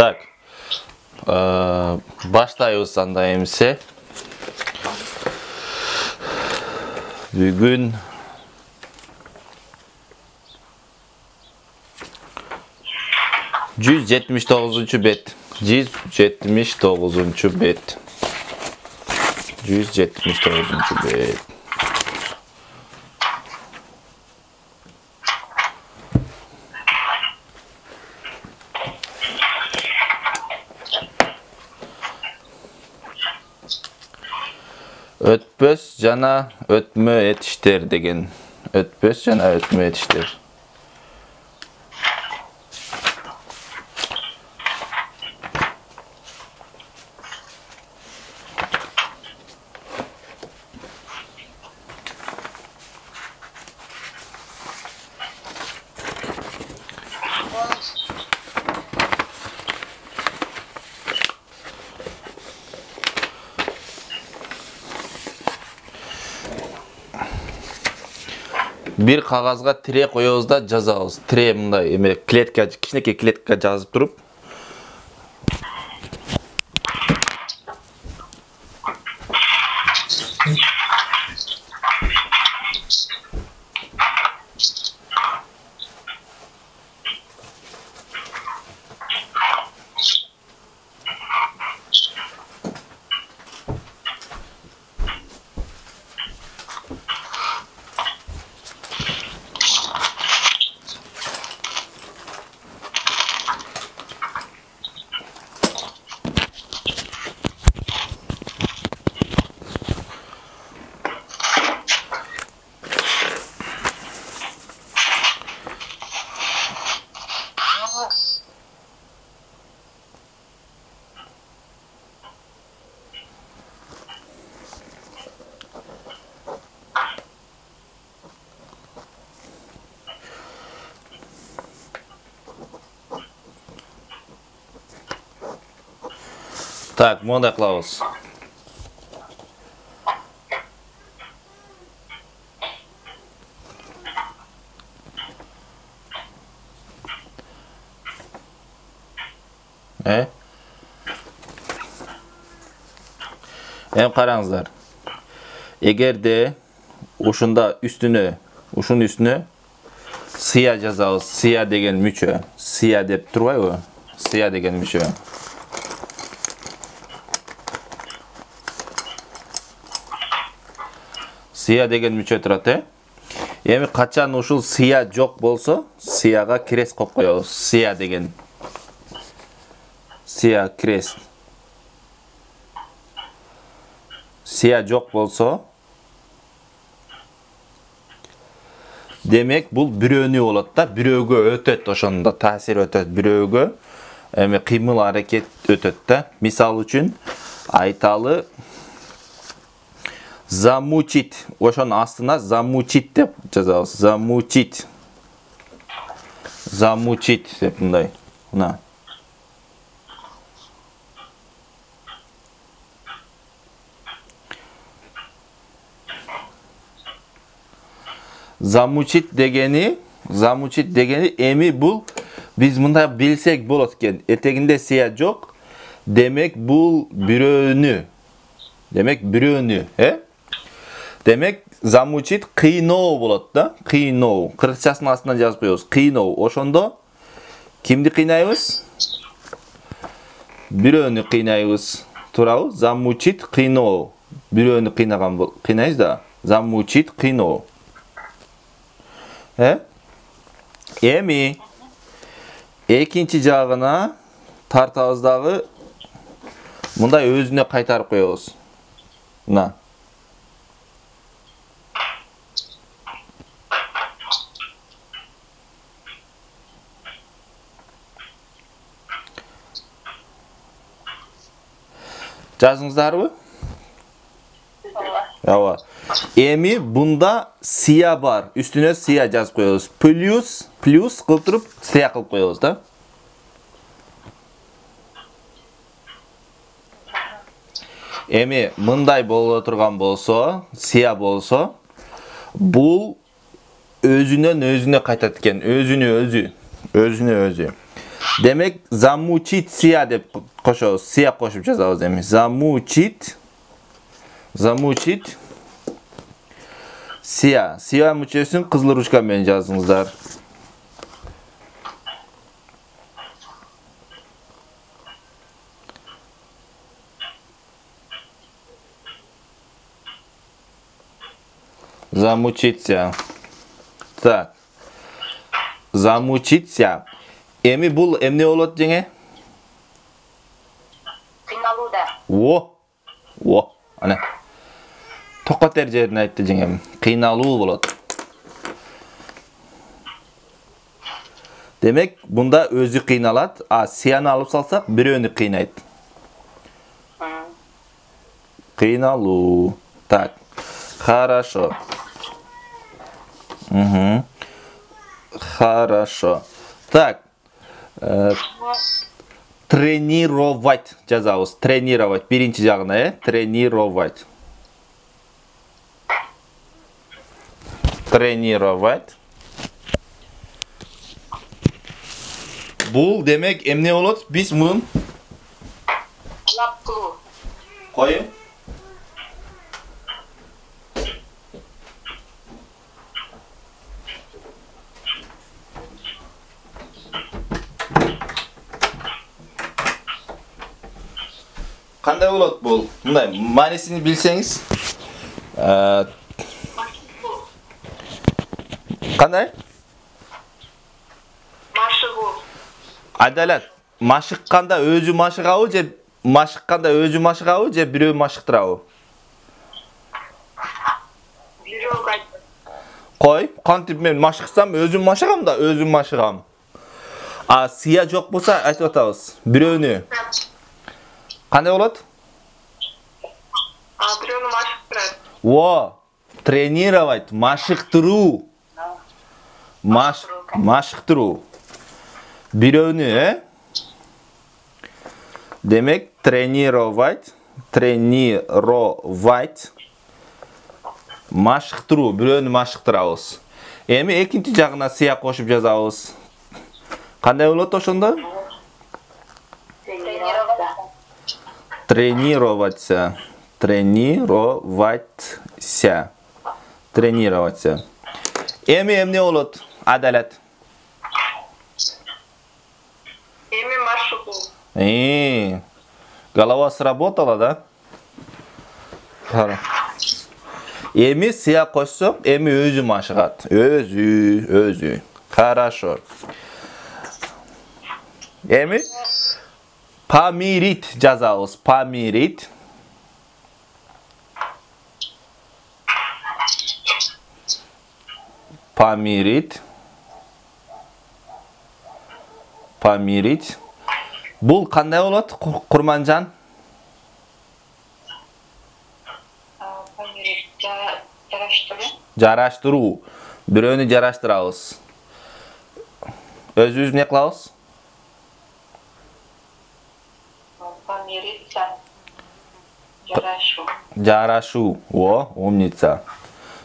Так. Баштайбыз анда эмсе. Бүгүн 179 бет. 179 бет. 179 бет. Өтпөс жана өтмө этиштер деген. Өтпөс жана өтмө этиштер. Bir қағазға тире қоябыз да жазабыз. Тире мындай эме клетка, кичинекей клетка жазып туруп. Так, мондай кылабыз. Эми караңыздар. Эгерде ушунда ушунун үстүнө сыя жазабыз. Сыя деген мүчө. Сыя деп турбайбы? Сыя деген мүчө. Сыя деген мүчө турат, Эми качан ушул сыя жок болсо, сыяга крест коюп коебуз. Сыя деген. Сыя крест. Сыя жок болсо, демек бул бирөөнү болот да, бирөөгө өтөт, ошондо таасир өтөт бирөөгө. Эми кыймыл аракет өтөт да. Мисал үчүн айталы замучить. Ошонун астына замучить деп жазабыз. Замучить. Замучить деп мындай. Мына. Замучить дегени эми бул биз мындай билсек болот экен. Этегинде сыя жок. Демек бул бирөөнү. Демек, замучить кыйноо болот да, кыйноо. Кыргызчасынын астына жазып коебуз. Кыйноо. Ошондо кимди кыйнайбыз? Бирөөнү кыйнайбыз. Туурабы? Замучить кыйноо. Бирөөнү кыйнайбыз да. Замучить кыйноо. Эми экинчи жагына тартабыз дагы мындай өзүнө кайтарып коебуз. Мына. Жазыңыздарбы? Ооба. Эми бунда сыя бар. Үстүнө сыя жазып коебуз. Плюс кылып туруп сыя кылып коебуз да. Эми мындай боло турган болсо, сыя болсо, бул өзүнөн өзүнө кайтат экен. Өзүнө өзү. Demek замучиться deb qo'shamiz. Sia qo'shib yozamiz demak. Замучить. Sia. Sia müçesin qizil ruchka bilan yozingizlar. Замучиться. Так. Замучиться. Emi bul emne bo'ladi jenge? Qiynaluvda. Ana. To'xtatar yerini aytdi jengam. Qiynaluv bo'ladi. Demek bunda o'zi qiynaladi. Siyani olib salsak, birovni qiynaydi. Qiynaluv. Так. Хорошо. Хорошо. Так. Тренировать жазабыз. Тренировать. Birinchi жағына, тренировать. Тренировать. Бұл демек эмне болот? Biz мун Талап кылуу. Қойым. Qanday bo'ladi bu? Bunday ma'nosini bilsangiz, qanday? Машыгуу. Adalat. Mashiqqanda o'zi mashiqavi, je mashiqqanda o'zi mashiqavi, je birov mashiqtiravi. Бирөө кайт. Qo'y, qantib men mashiqsam, o'zim mashiqamda, o'zim mashiqam. Siya yo'q bo'lsa aytib o'tamiz. Birovni. Qanday bo'ladi? Бирөөнү машыктырат. Тренировать, mashiqtiru. Mashiqtiru. Birovni, Demek trenirovать, mashiqtiru, birovni mashiqtiramiz. Endi ikkinchi jag'ina siya qo'shib yozamiz. Qanday bo'ladi o'shanda? Тренироваться. Emne bo'ladi? Adalat. Эми машыгуу. Голова сработала, да? Эми siya qo'shsak, эми o'zi mashiqat. O'zi. Хорошо. Эми помирить жазабыз. Помирить. Бұл қандай болады, Құрманжан? Жараштыру. Біреуні жараштырамыз. Өзіміз не қыламыз? Жарашу. Умница.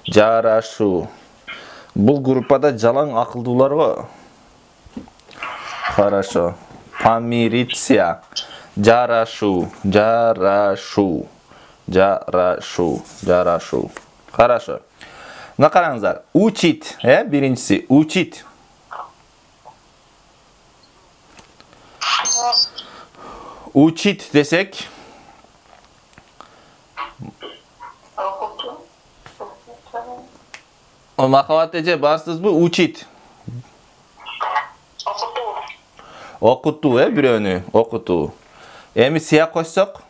Жарашу. Бұл группада жалаң ақылдылар ғой. Хорошо. Помириться. Жарашу. Хорошо. Мына қараңыздар. Учить, биринчиси, учить. Учить десек. Махаббат эже барсызбы? Учить. Окуту, бирөөнү, окуту. Эми сия қойсақ?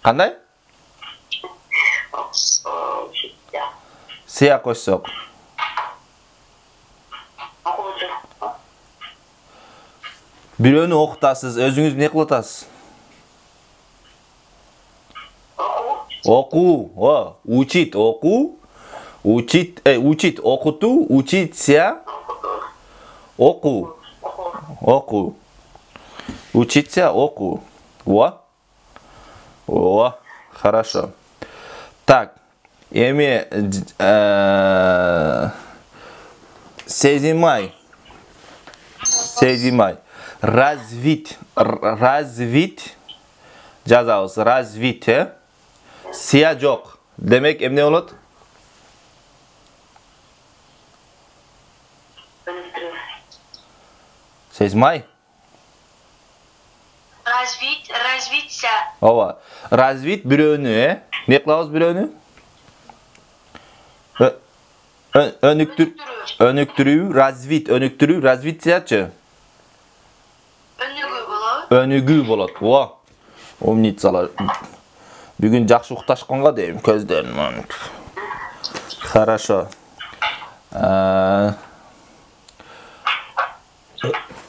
Қандай? Сия қойсақ. Бирөөнү окутасыз, өзүңүз не кылатасыз? Оку, учить, оку. Учить, окуту, учиться. Оку. Учиться, оку. Хорошо. Так, эми сезимай. Сезимай. Развит. Развит. Жазабыз. Развит. Сия жоқ. Демек эмне болот? Сезмай. Развиться. Ооба. Развит бирөөнү, Не кылабыз бирөөнү? Өнүктүрүү, развитиячы. Өнүгүү болот. Умницалар. Бүгүн жакшы укташканга дейм, көздөрүм. Хорошо.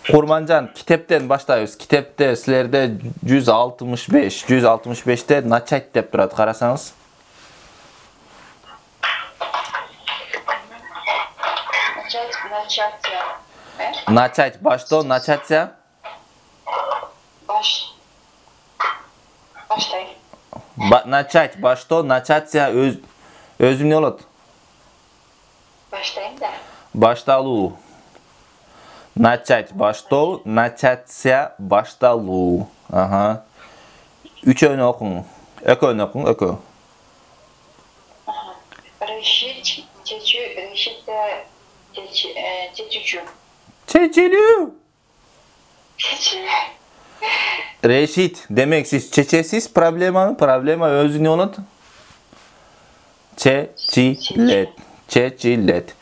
Курманжан, китептен баштайбыз. Китепте силерде 165-те начать деп турат, карасаңыз. Начать, башто, начаться. Баштай. Начать, башто, начаться өзү эмне болот? Баштайм да. Башталуу. Начать, баштоо, начаться, башталуу. Ага. Үчөөнү окуң. Экөөнү окуң, экөө. Решить, Чечилүү. Решить. Демек сиз чечесиз проблеманы, проблема өзү эмне болот? Чечилет. Чечилет.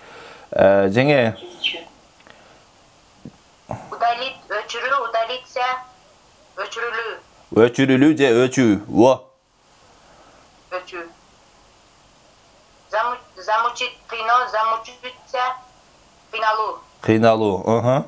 Жеңе. Удалить, өчүрүү, удалиться, өчүрүлүү. Өчүрүлүү же өчүү. Өчүү. Замучить, замучиться, кыйналуу. Кыйналуу.